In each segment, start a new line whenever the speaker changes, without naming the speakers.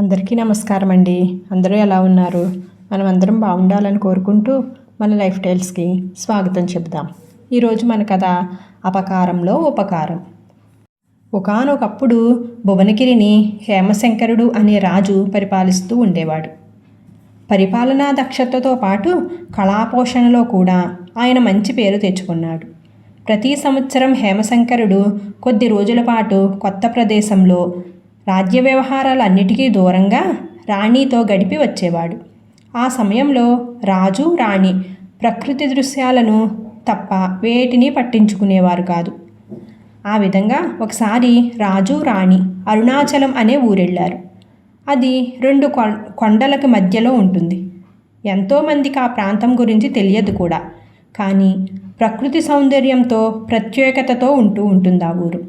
అందరికీ నమస్కారం అండి. అందరూ ఎలా ఉన్నారు? మనం అందరం బాగుండాలని కోరుకుంటూ మన లైఫ్ స్టైల్స్కి స్వాగతం చెప్దాం. ఈరోజు మన కథ అపకారంలో ఉపకారం. ఒకానొకప్పుడు భువనగిరిని హేమశంకరుడు అనే రాజు పరిపాలిస్తూ ఉండేవాడు. పరిపాలనా దక్షతతో పాటు కళాపోషణలో కూడా ఆయన మంచి పేరు తెచ్చుకున్నాడు. ప్రతి సంవత్సరం హేమశంకరుడు కొద్ది రోజుల పాటు కొత్త ప్రదేశంలో రాజ్య వ్యవహారాలన్నిటికీ దూరంగా రాణితో గడిపి వచ్చేవాడు. ఆ సమయంలో రాజు రాణి ప్రకృతి దృశ్యాలను తప్ప వేటిని పట్టించుకునేవారు కాదు. ఆ విధంగా ఒకసారి రాజు రాణి అరుణాచలం అనే ఊరెళ్ళారు. అది రెండు కొండలకు మధ్యలో ఉంటుంది. ఎంతోమందికి ఆ ప్రాంతం గురించి తెలియదు కూడా. కానీ ప్రకృతి సౌందర్యంతో ప్రత్యేకతతో ఉంటుంది ఆ ఊరు.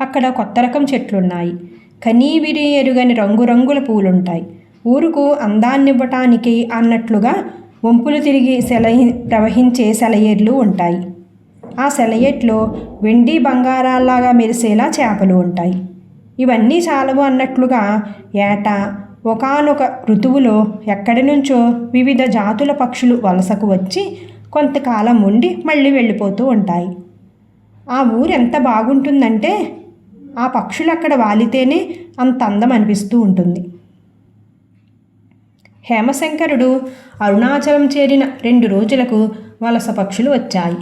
అక్కడ కొత్త రకం చెట్లున్నాయి. కనీవిరి ఎరుగని రంగురంగుల పూలుంటాయి. ఊరుకు అందాన్నివ్వటానికి అన్నట్లుగా వంపులు తిరిగి ప్రవహించే సెలయేర్లు ఉంటాయి. ఆ సెలయేట్లో వెండి బంగారాల్లాగా మెరిసేలా చేపలు ఉంటాయి. ఇవన్నీ చాలవు అన్నట్లుగా ఏటా ఒకానొక ఋతువులో ఎక్కడి నుంచో వివిధ జాతుల పక్షులు వలసకు వచ్చి కొంతకాలం ఉండి మళ్ళీ వెళ్ళిపోతూ ఉంటాయి. ఆ ఊరు ఎంత బాగుంటుందంటే ఆ పక్షులు అక్కడ వాలితేనే అంత అందం అనిపిస్తూ ఉంటుంది. హేమశంకరుడు అరుణాచలం చేరిన 2 రోజులకు వలస పక్షులు వచ్చాయి.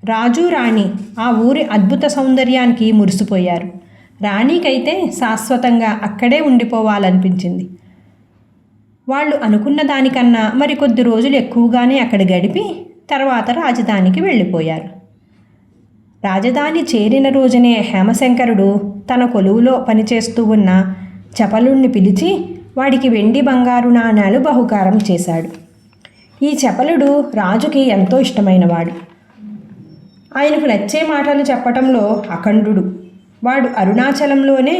రాజు రాణి ఆ ఊరి అద్భుత సౌందర్యానికి మురిసిపోయారు. రాణికైతే శాశ్వతంగా అక్కడే ఉండిపోవాలనిపించింది. వాళ్ళు అనుకున్న దానికన్నా మరికొద్ది రోజులు ఎక్కువగానే అక్కడ గడిపి తర్వాత రాజధానికి వెళ్ళిపోయారు. రాజధాని చేరిన రోజునే హేమశంకరుడు తన కొలువులో పనిచేస్తూ ఉన్న చపలుణ్ణి పిలిచి వాడికి వెండి బంగారు నాణాలు బహుకారం చేశాడు. ఈ చపలుడు రాజుకి ఎంతో ఇష్టమైనవాడు. ఆయనకు నచ్చే మాటలు చెప్పటంలో అఖండుడు. వాడు అరుణాచలంలోనే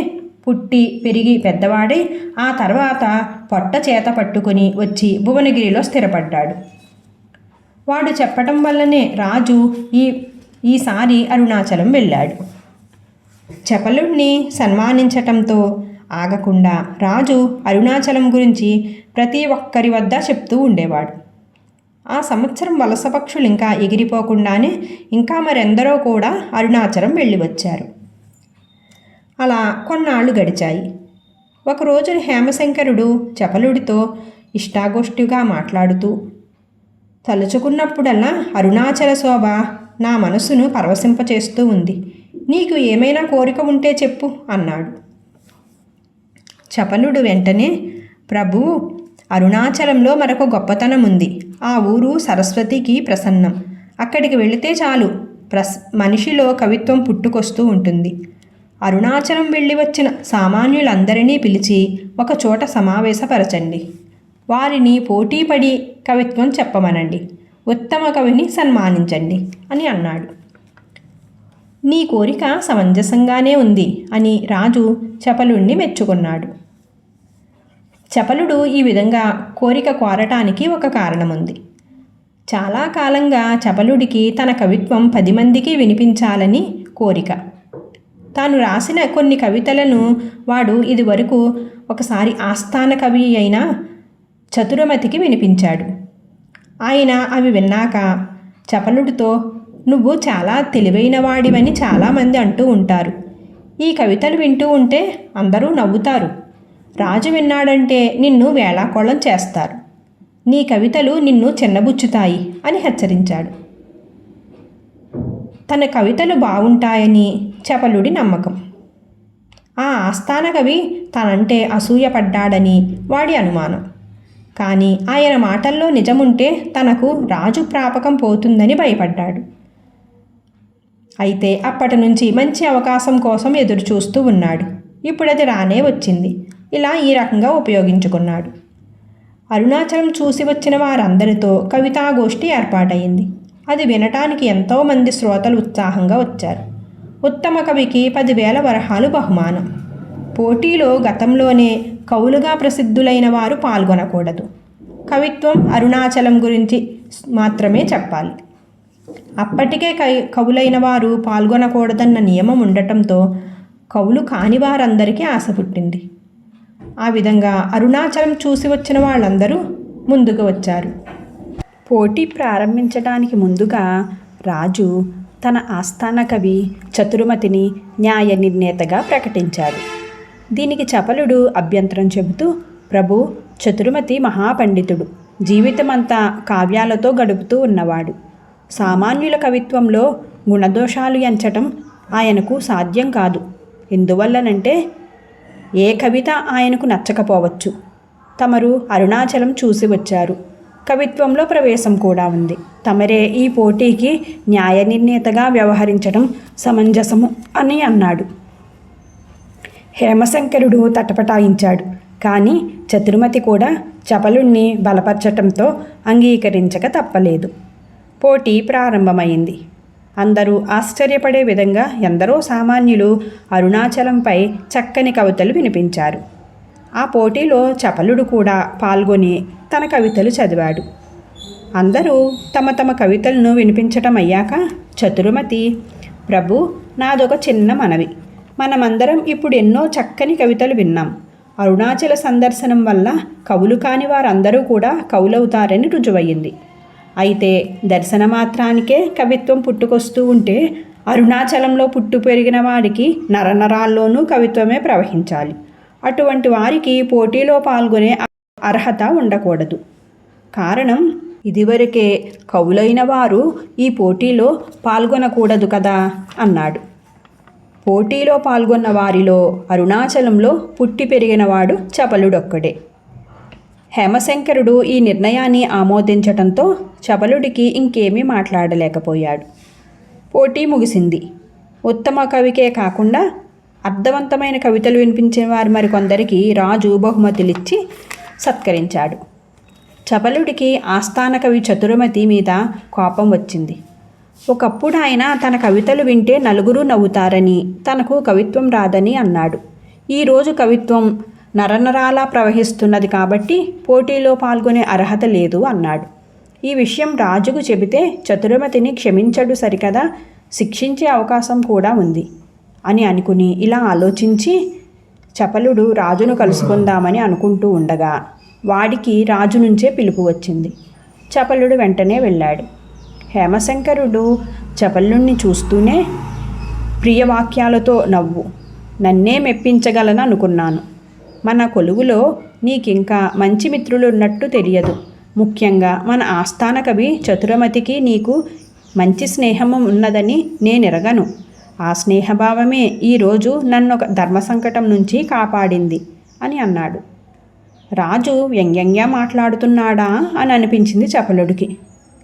పుట్టి పెరిగి పెద్దవాడై ఆ తర్వాత పొట్ట చేత పట్టుకొని వచ్చి భువనగిరిలో స్థిరపడ్డాడు. వాడు చెప్పటం వల్లనే రాజు ఈసారి అరుణాచలం వెళ్ళాడు. చపలుణ్ణి సన్మానించటంతో ఆగకుండా రాజు అరుణాచలం గురించి ప్రతి ఒక్కరి వద్ద చెప్తూ ఉండేవాడు. ఆ సంవత్సరం వలస పక్షులు ఇంకా ఎగిరిపోకుండానే ఇంకా మరెందరో కూడా అరుణాచలం వెళ్ళి వచ్చారు. అలా కొన్నాళ్ళు గడిచాయి. ఒకరోజు హేమశంకరుడు చపలుడితో ఇష్టాగోష్ఠిగా మాట్లాడుతూ, తలుచుకున్నప్పుడల్లా అరుణాచల శోభ నా మనసును పరవశింపచేస్తూ ఉంది. నీకు ఏమైనా కోరిక ఉంటే చెప్పు అన్నాడు. చపలుడు వెంటనే, ప్రభువు, అరుణాచలంలో మరొక గొప్పతనం ఉంది. ఆ ఊరు సరస్వతికి ప్రసన్నం. అక్కడికి వెళితే చాలు మనిషిలో కవిత్వం పుట్టుకొస్తూ ఉంటుంది. అరుణాచలం వెళ్ళి వచ్చిన సామాన్యులందరినీ పిలిచి ఒక చోట సమావేశపరచండి. వారిని పోటీపడి కవిత్వం చెప్పమనండి. ఉత్తమ కవిని సన్మానించండి అని అన్నాడు. నీ కోరిక సమంజసంగానే ఉంది అని రాజు చపలుణ్ణి మెచ్చుకున్నాడు. చపలుడు ఈ విధంగా కోరిక కోరటానికి ఒక కారణముంది. చాలా కాలంగా చపలుడికి తన కవిత్వం 10 మందికి వినిపించాలని కోరిక. తాను రాసిన కొన్ని కవితలను వాడు ఇదివరకు ఒకసారి ఆస్థాన కవి అయిన చతురమతికి వినిపించాడు. ఆయన అవి విన్నాక చపలుడితో, నువ్వు చాలా తెలివైన వాడివని చాలామంది అంటూ ఉంటారు. ఈ కవితలు వింటూ ఉంటే అందరూ నవ్వుతారు. రాజు విన్నాడంటే నిన్ను వేళాకోళం చేస్తారు. నీ కవితలు నిన్ను చిన్నబుచ్చుతాయి అని హెచ్చరించాడు. తన కవితలు బాగుంటాయని చపలుడి నమ్మకం. ఆ ఆస్థాన కవి తనంటే అసూయపడ్డాడని వాడి అనుమానం. కానీ ఆయన మాటల్లో నిజముంటే తనకు రాజు ప్రాపకం పోతుందని భయపడ్డాడు. అయితే అప్పటి నుంచి మంచి అవకాశం కోసం ఎదురు చూస్తూ ఉన్నాడు. ఇప్పుడు అది రానే వచ్చింది. ఇలా ఈ రకంగా ఉపయోగించుకున్నాడు. అరుణాచలం చూసి వచ్చిన వారందరితో కవితాగోష్ఠి ఏర్పాటయింది. అది వినటానికి ఎంతోమంది శ్రోతలు ఉత్సాహంగా వచ్చారు. ఉత్తమ కవికి 10,000 వరహాలు బహుమానం. పోటీలో గతంలోనే కవులుగా ప్రసిద్ధులైన వారు పాల్గొనకూడదు. కవిత్వం అరుణాచలం గురించి మాత్రమే చెప్పాలి. అప్పటికే కవులైన వారు పాల్గొనకూడదన్న నియమం ఉండటంతో కవులు కాని వారందరికీ ఆశ పుట్టింది. ఆ విధంగా అరుణాచలం చూసి వచ్చిన వాళ్ళందరూ ముందుకు వచ్చారు.
పోటీ ప్రారంభించడానికి ముందుగా రాజు తన ఆస్థాన కవి చతురుమతిని న్యాయ నిర్ణేతగా ప్రకటించాడు. దీనికి చపలుడు అభ్యంతరం చెబుతూ, ప్రభు, చతురుమతి మహాపండితుడు, జీవితమంతా కావ్యాలతో గడుపుతూ ఉన్నవాడు. సామాన్యుల కవిత్వంలో గుణదోషాలు ఎంచటం ఆయనకు సాధ్యం కాదు. ఎందువల్లనంటే ఏ కవిత ఆయనకు నచ్చకపోవచ్చు. తమరు అరుణాచలం చూసి వచ్చారు, కవిత్వంలో ప్రవేశం కూడా ఉంది. తమరే ఈ పోటీకి న్యాయ నిర్ణేతగా వ్యవహరించడం సమంజసము అని అన్నాడు. హేమశంకరుడు తటపటాయించాడు. కానీ చతురుమతి కూడా చపలుణ్ణి బలపరచటంతో అంగీకరించక తప్పలేదు. పోటీ ప్రారంభమైంది. అందరూ ఆశ్చర్యపడే విధంగా ఎందరో సామాన్యులు అరుణాచలంపై చక్కని కవితలు వినిపించారు. ఆ పోటీలో చపలుడు కూడా పాల్గొని తన కవితలు చదివాడు. అందరూ తమ తమ కవితలను వినిపించటం అయ్యాక చతురుమతి, ప్రభు, నాదొక చిన్న మనవి. మనమందరం ఇప్పుడు ఎన్నో చక్కని కవితలు విన్నాం. అరుణాచల సందర్శనం వల్ల కవులు కాని వారందరూ కూడా కవులవుతారని రుజువయ్యింది. అయితే దర్శనమాత్రానికే కవిత్వం పుట్టుకొస్తూ ఉంటే అరుణాచలంలో పుట్టు పెరిగిన వాడికి నరనరాల్లోనూ కవిత్వమే ప్రవహించాలి. అటువంటి వారికి పోటీలో పాల్గొనే అర్హత ఉండకూడదు. కారణం, ఇదివరకే కవులైన వారు ఈ పోటీలో పాల్గొనకూడదు కదా అన్నాడు. పోటీలో పాల్గొన్న వారిలో అరుణాచలంలో పుట్టి పెరిగినవాడు చపలుడొక్కడే. హేమశంకరుడు ఈ నిర్ణయాన్ని ఆమోదించటంతో చపలుడికి ఇంకేమీ మాట్లాడలేకపోయాడు. పోటీ ముగిసింది. ఉత్తమ కవికే కాకుండా అర్థవంతమైన కవితలు వినిపించే వారు మరికొందరికి రాజు బహుమతులిచ్చి సత్కరించాడు. చపలుడికి ఆస్థాన కవి చతురుమతి మీద కోపం వచ్చింది. ఒకప్పుడు ఆయన తన కవితలు వింటే నలుగురు నవ్వుతారని, తనకు కవిత్వం రాదని అన్నాడు. ఈరోజు కవిత్వం నరనరాలా ప్రవహిస్తున్నది కాబట్టి పోటీలో పాల్గొనే అర్హత లేదు అన్నాడు. ఈ విషయం రాజుకు చెబితే చతురుమతిని క్షమించడు సరికదా, శిక్షించే అవకాశం కూడా ఉంది అని అనుకుని ఇలా ఆలోచించి చపలుడు రాజును కలుసుకుందామని అనుకుంటూ ఉండగా వాడికి రాజు నుంచే పిలుపు వచ్చింది. చపలుడు వెంటనే వెళ్ళాడు. హేమశంకరుడు చపలుణ్ణి చూస్తూనే, ప్రియవాక్యాలతో నవ్వు, నన్నే మెప్పించగలను అనుకున్నాను. మన కొలువులో నీకింకా మంచి మిత్రులు ఉన్నట్టు తెలియదు. ముఖ్యంగా మన ఆస్థాన కవి చతురమతికి నీకు మంచి స్నేహము ఉన్నదని నేనెరగను. ఆ స్నేహభావమే ఈరోజు నన్ను ఒక ధర్మ సంకటం నుంచి కాపాడింది అని అన్నాడు. రాజు వ్యంగ్యంగా మాట్లాడుతున్నాడా అని అనిపించింది చపలుడికి.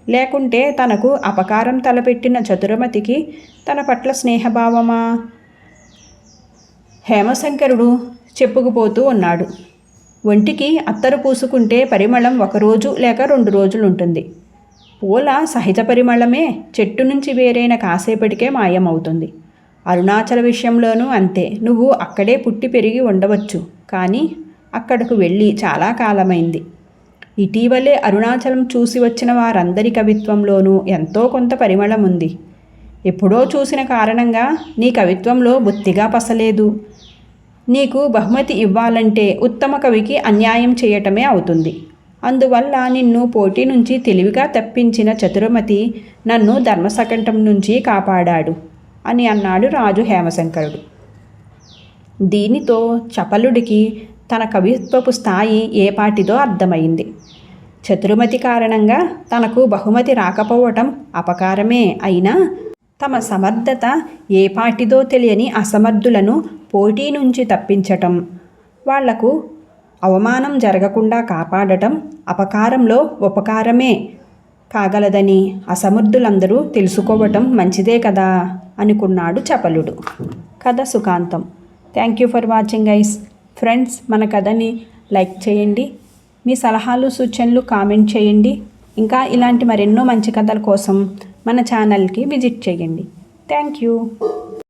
లేకుంటే తనకు అపకారం తలపెట్టిన చతురమతికి తన పట్ల స్నేహభావమా? హేమశంకరుడు చెప్పుకుపోతూ ఉన్నాడు. ఒంటికి అత్తరు పూసుకుంటే పరిమళం 1 రోజు లేక 2 రోజులు ఉంటుంది. పూల సహజ పరిమళమే చెట్టు నుంచి వేరైన కాసేపటికే మాయమవుతుంది. అరుణాచల విషయంలోనూ అంతే. నువ్వు అక్కడే పుట్టి పెరిగి ఉండవచ్చు, కానీ అక్కడకు వెళ్ళి చాలా కాలమైంది. ఇటీవలే అరుణాచలం చూసి వచ్చిన వారందరి కవిత్వంలోనూ ఎంతో కొంత పరిమళం ఉంది. ఎప్పుడో చూసిన కారణంగా నీ కవిత్వంలో బొత్తిగా పసలేదు. నీకు బహుమతి ఇవ్వాలంటే ఉత్తమ కవికి అన్యాయం చేయటమే అవుతుంది. అందువల్ల నిన్ను పోటీ నుంచి తెలివిగా తప్పించిన చతురమతి నన్ను ధర్మసకంటం నుంచి కాపాడాడు అని అన్నాడు రాజు హేమశంకరుడు. దీనితో చపలుడికి తన కవిత్వపు స్థాయి ఏపాటిదో అర్థమైంది. చతురమతి కారణంగా తనకు బహుమతి రాకపోవటం అపకారమే అయినా తమ సమర్థత ఏపాటిదో తెలియని అసమర్థులను పోటీ నుంచి తప్పించటం, వాళ్లకు అవమానం జరగకుండా కాపాడటం అపకారంలో ఉపకారమే కాగలదని అసమర్థులందరూ తెలుసుకోవటం మంచిదే కదా అనుకున్నాడు చపలుడు. కథ సుఖాంతం. Thank you for watching guys. Friends, మన కథని లైక్ చేయండి. మీ సలహాలు సూచనలు కామెంట్ చేయండి. ఇంకా ఇలాంటి మరెన్నో మంచి కథల కోసం మన ఛానల్కి విజిట్ చేయండి. Thank you.